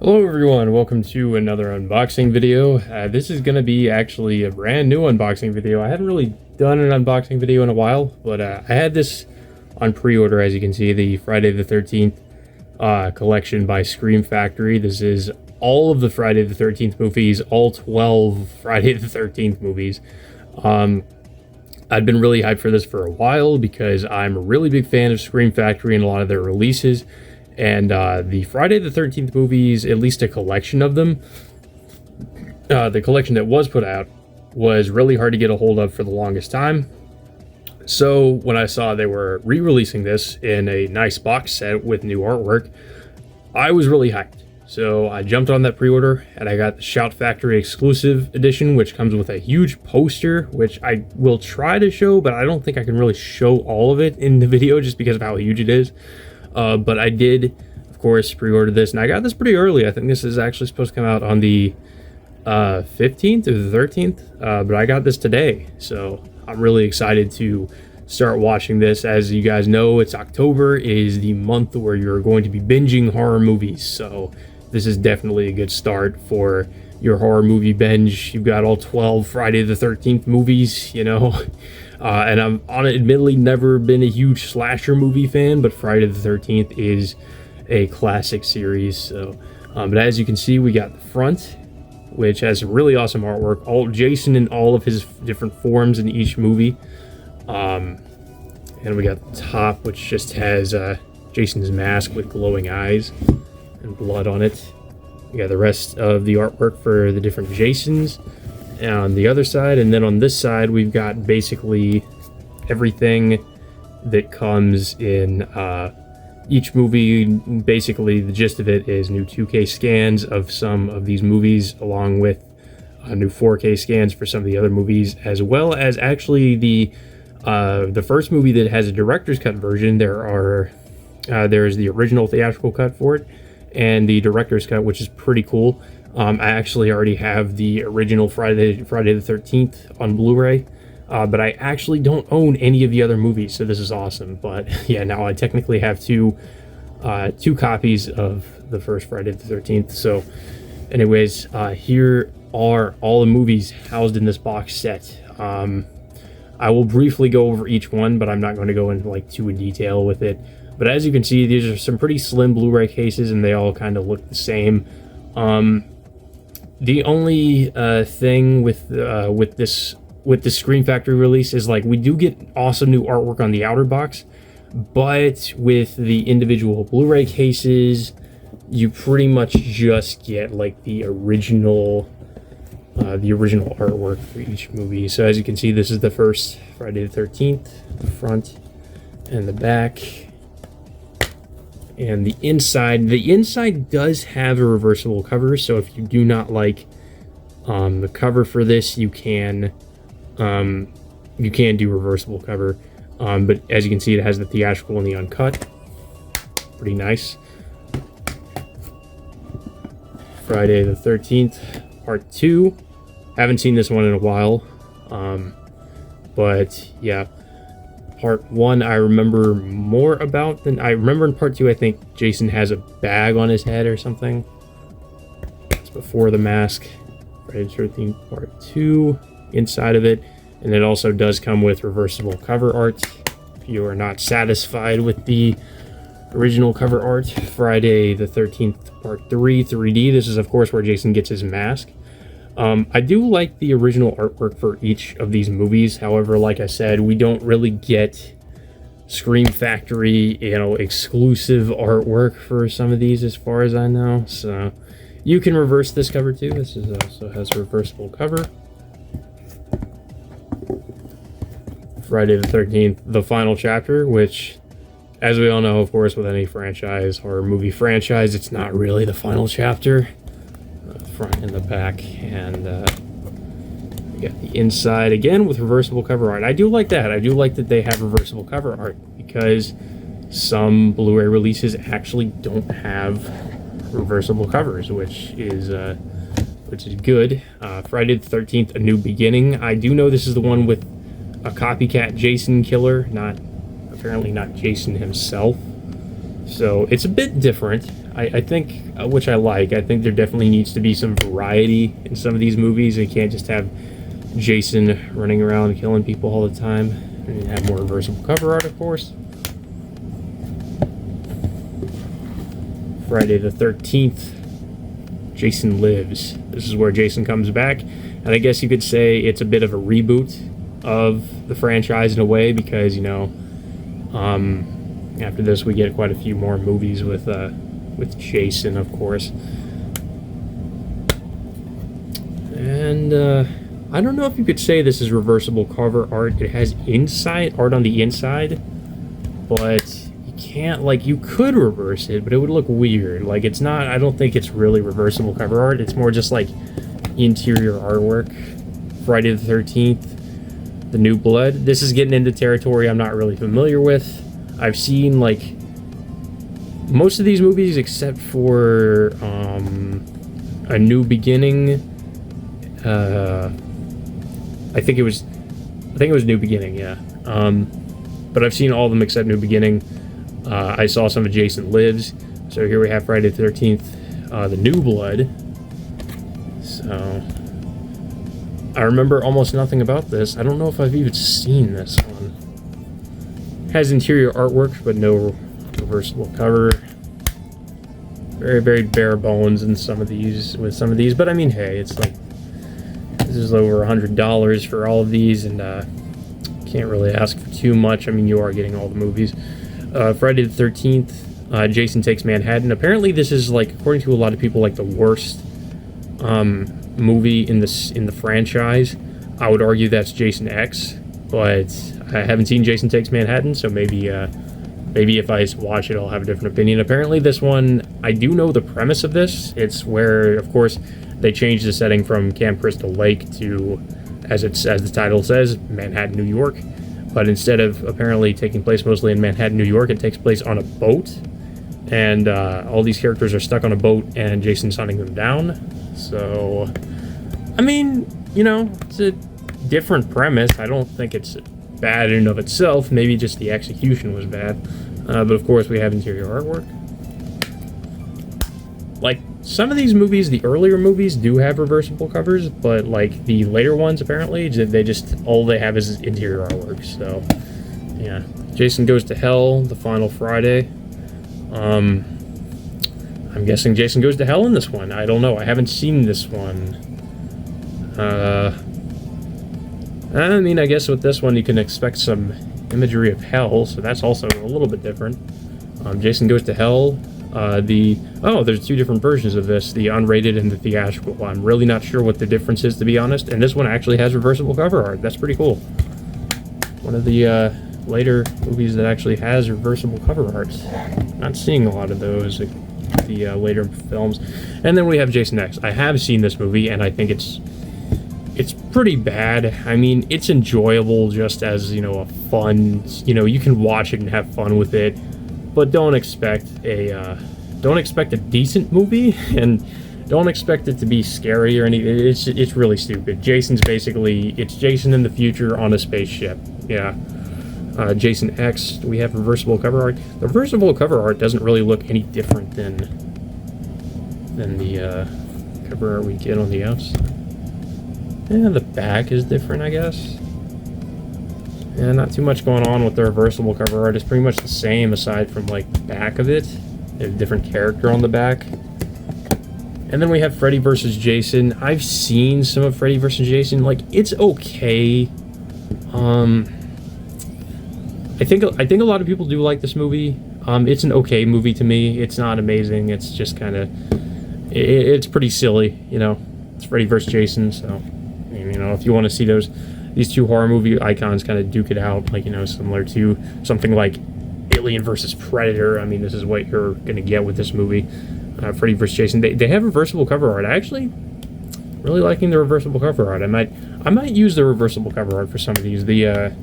Hello everyone, welcome to another unboxing video. This is going to be actually a brand new unboxing video. I haven't really done an unboxing video in a while, but I had this on pre-order, as you can see, the Friday the 13th collection by Scream Factory. This is all of the Friday the 13th movies, all 12 Friday the 13th movies. I've been really hyped for this for a while because I'm a really big fan of Scream Factory and a lot of their releases. And the Friday the 13th movies, at least a collection of them, the collection that was put out, was really hard to get a hold of for the longest time. So when I saw they were re-releasing this in a nice box set with new artwork, I was really hyped. So I jumped on that pre-order and I got the Shout Factory exclusive edition, which comes with a huge poster, which I will try to show, but I don't think I can really show all of it in the video just because of how huge it is. But I did, of course, pre-order this, and I got this pretty early. I think this is actually supposed to come out on the 15th or the 13th, but I got this today, so I'm really excited to start watching this. As you guys know, it's October is the month where you're going to be binging horror movies, so this is definitely a good start for your horror movie binge. You've got all 12 Friday the 13th movies, you know. And I'm admittedly never been a huge slasher movie fan, but Friday the 13th is a classic series. So, but as you can see, we got the front, which has some really awesome artwork. All Jason in all of his different forms in each movie. And we got the top, which just has Jason's mask with glowing eyes and blood on it. We got the rest of the artwork for the different Jasons on the other side, and then on this side we've got basically everything that comes in each movie. Basically the gist of it is new 2K scans of some of these movies, along with new 4K scans for some of the other movies, as well as actually the first movie that has a director's cut version. There's the original theatrical cut for it and the director's cut, which is pretty cool. I actually already have the original Friday the 13th on Blu-ray, but I actually don't own any of the other movies, so this is awesome. But yeah, now I technically have two copies of the first Friday the 13th. So anyways, here are all the movies housed in this box set. I will briefly go over each one, but I'm not going to go into too in detail with it. But as you can see, these are some pretty slim Blu-ray cases, and they all kind of look the same. The only thing with this Scream Factory release is we do get awesome new artwork on the outer box, but with the individual Blu-ray cases, you pretty much just get the original artwork for each movie. So as you can see, this is the first Friday the 13th, the front and the back. And the inside does have a reversible cover, so if you do not like the cover for this, you can do reversible cover. But as you can see, it has the theatrical and the uncut. Pretty nice. Friday the 13th, part 2. Haven't seen this one in a while, but yeah. Part 1 I remember more about than I remember. In part 2, I think Jason has a bag on his head or something. It's before the mask. Friday the 13th part 2 inside of it, and it also does come with reversible cover art if you are not satisfied with the original cover art. Friday the 13th part 3 3D. This is of course where Jason gets his mask. I do like the original artwork for each of these movies. However, like I said, we don't really get Scream Factory, exclusive artwork for some of these as far as I know. So you can reverse this cover too. This is also has a reversible cover. Friday the 13th, the final chapter, which, as we all know, of course, with any franchise, horror movie franchise, it's not really the final chapter. Front and the back, and we got the inside again with reversible cover art. I do like that. I do like that they have reversible cover art, because some Blu-ray releases actually don't have reversible covers, which is good. Friday the 13th, A New Beginning. I do know this is the one with a copycat Jason killer, apparently not Jason himself. So it's a bit different. I think, which I like, I think there definitely needs to be some variety in some of these movies. You can't just have Jason running around killing people all the time. And have more reversible cover art, of course. Friday the 13th, Jason Lives. This is where Jason comes back, and I guess you could say it's a bit of a reboot of the franchise in a way, because, you know, after this we get quite a few more movies with Jason, of course. And I don't know if you could say this is reversible cover art. It has inside art on the inside, but you can't, like, you could reverse it, but it would look weird. Like, it's not, I don't think it's really reversible cover art. It's more just like interior artwork. Friday the 13th, The New Blood. This is getting into territory I'm not really familiar with. I've seen, like, most of these movies except for A New Beginning. I think it was New Beginning, yeah. But I've seen all of them except New Beginning. I saw some of Jason Lives. So here we have Friday the 13th, The New Blood. So I remember almost nothing about this. I don't know if I've even seen this one. Has interior artwork, but no reversible cover. Very, very bare bones in some of these, but I mean, hey, it's like, this is over $100 for all of these, and can't really ask for too much. I mean, you are getting all the movies. Friday the 13th, Jason Takes Manhattan. Apparently this is, like, according to a lot of people, like the worst movie in the franchise. I would argue that's Jason X, but I haven't seen Jason Takes Manhattan, so maybe if I watch it, I'll have a different opinion. Apparently this one, I do know the premise of this. It's where, of course, they changed the setting from Camp Crystal Lake to, as the title says, Manhattan, New York. But instead of apparently taking place mostly in Manhattan, New York, it takes place on a boat. And all these characters are stuck on a boat, and Jason's hunting them down. So, I mean, you know, it's a different premise. I don't think it's bad in and of itself. Maybe just the execution was bad. But of course, we have interior artwork. Like, some of these movies, the earlier movies, do have reversible covers, but, like, the later ones, apparently, they just, all they have is interior artwork. So, yeah. Jason Goes to Hell, the final Friday. I'm guessing Jason Goes to Hell in this one. I don't know. I haven't seen this one. I mean, I guess with this one, you can expect some imagery of hell, so that's also a little bit different. Jason Goes to Hell. There's two different versions of this, the unrated and the theatrical. I'm really not sure what the difference is, to be honest, and this one actually has reversible cover art. That's pretty cool. One of the later movies that actually has reversible cover art. Not seeing a lot of those, like the later films. And then we have Jason X. I have seen this movie, and I think it's pretty bad. I mean, it's enjoyable just as, you know, a fun, you know, you can watch it and have fun with it. But don't expect a decent movie, and don't expect it to be scary or anything. It's really stupid. Jason's basically, it's Jason in the future on a spaceship. Yeah. Jason X, we have reversible cover art. The reversible cover art doesn't really look any different than the cover art we get on the outside. Yeah, the back is different, I guess. Yeah, not too much going on with the reversible cover art. It's pretty much the same aside from, like, the back of it. There's a different character on the back. And then we have Freddy vs. Jason. I've seen some of Freddy vs. Jason. Like, it's okay. I think a lot of people do like this movie. It's an okay movie to me. It's not amazing. It's just kind of... It's pretty silly, you know. It's Freddy vs. Jason, so... You know, if you want to see these two horror movie icons kind of duke it out, like, you know, similar to something like Alien vs. Predator. I mean, this is what you're going to get with this movie. Freddy vs. Jason. They have reversible cover art. I actually really liking the reversible cover art. I might use the reversible cover art for some of these. The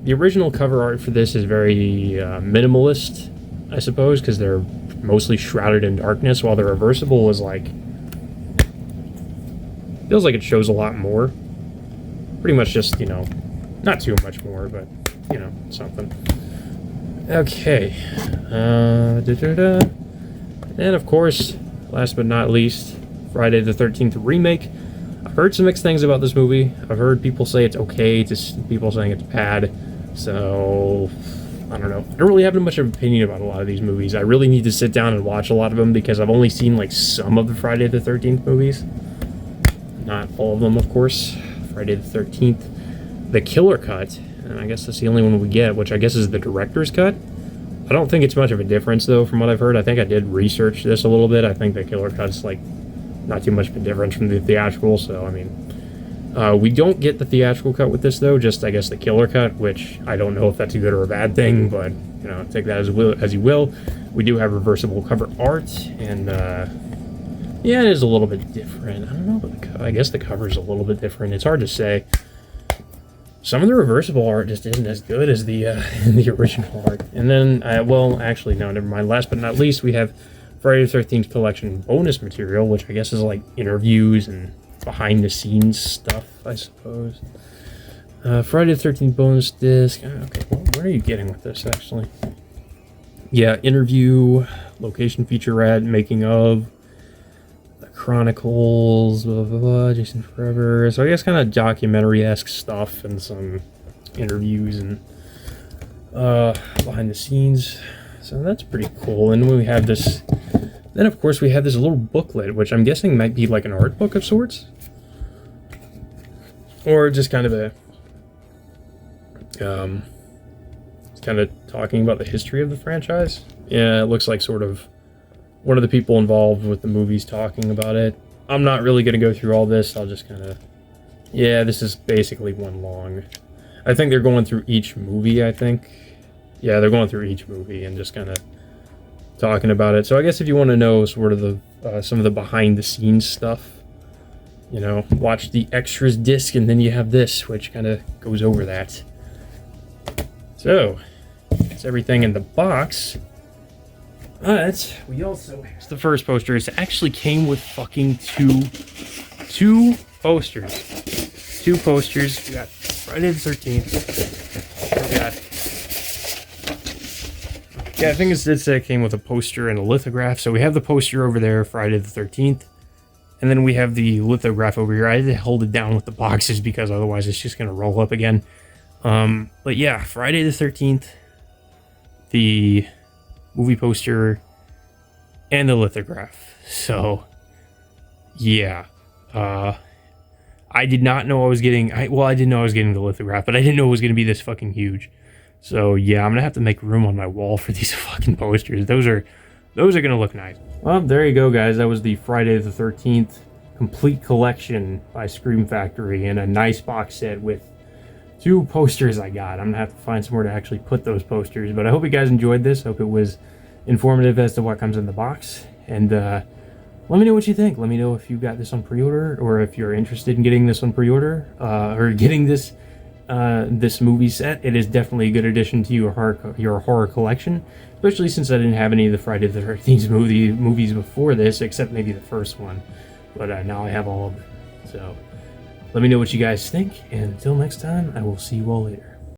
original cover art for this is very minimalist, I suppose, because they're mostly shrouded in darkness, while the reversible is like... feels like it shows a lot more. Pretty much just, you know, not too much more, but, you know, something. Okay. And of course, last but not least, Friday the 13th remake. I've heard some mixed things about this movie. I've heard people say it's okay, people saying it's bad. So, I don't know. I don't really have much of an opinion about a lot of these movies. I really need to sit down and watch a lot of them because I've only seen like some of the Friday the 13th movies. Not all of them, of course. Friday the 13th. The Killer Cut, and I guess that's the only one we get, which I guess is the director's cut. I don't think it's much of a difference, though, from what I've heard. I think I did research this a little bit. I think the Killer Cut's, like, not too much of a difference from the theatrical, so, I mean... we don't get the theatrical cut with this, though, just, I guess, the Killer Cut, which I don't know if that's a good or a bad thing, but, you know, take that as you will. We do have reversible cover art, and, yeah, it is a little bit different. I don't know, but I guess the cover's a little bit different. It's hard to say. Some of the reversible art just isn't as good as the original art. And then, well, actually, no, never mind. Last but not least, we have Friday the 13th collection bonus material, which I guess is like interviews and behind-the-scenes stuff, I suppose. Friday the 13th bonus disc. Okay, well, where are you getting with this, actually? Yeah, interview, location featurette, making of, Chronicles, blah, blah, blah, Jason Forever. So I guess kind of documentary-esque stuff and some interviews and behind the scenes. So that's pretty cool. And we have this, then of course we have this little booklet, which I'm guessing might be like an art book of sorts. Or just kind of a, it's kind of talking about the history of the franchise. Yeah, it looks like sort of one of the people involved with the movies talking about it. I'm not really going to go through all this. I'll just kind of... Yeah, this is basically one long... I think they're going through each movie, I think. Yeah, they're going through each movie and just kind of talking about it. So I guess if you want to know sort of the some of the behind-the-scenes stuff, you know, watch the extras disc, and then you have this, which kind of goes over that. So, that's everything in the box. But we also, it's the first poster. It actually came with fucking two posters. Two posters. We got Friday the 13th. We got, yeah, I think it came with a poster and a lithograph. So we have the poster over there, Friday the 13th. And then we have the lithograph over here. I had to hold it down with the boxes because otherwise it's just going to roll up again. But yeah, Friday the 13th. The movie poster and the lithograph. So yeah, I did not know I was getting, well, I didn't know I was getting the lithograph, but I didn't know it was going to be this fucking huge. So yeah, I'm gonna have to make room on my wall for these fucking posters. Those are gonna look nice. Well, there you go, guys. That was the Friday the 13th complete collection by Scream Factory in a nice box set with two posters I got. I'm gonna have to find somewhere to actually put those posters, but I hope you guys enjoyed this. Hope it was informative as to what comes in the box, and let me know what you think. Let me know if you got this on pre-order, or if you're interested in getting this on pre-order, or getting this this movie set. It is definitely a good addition to your horror collection, especially since I didn't have any of the Friday the 13th movies before this, except maybe the first one, but now I have all of them. So let me know what you guys think, and until next time, I will see you all later.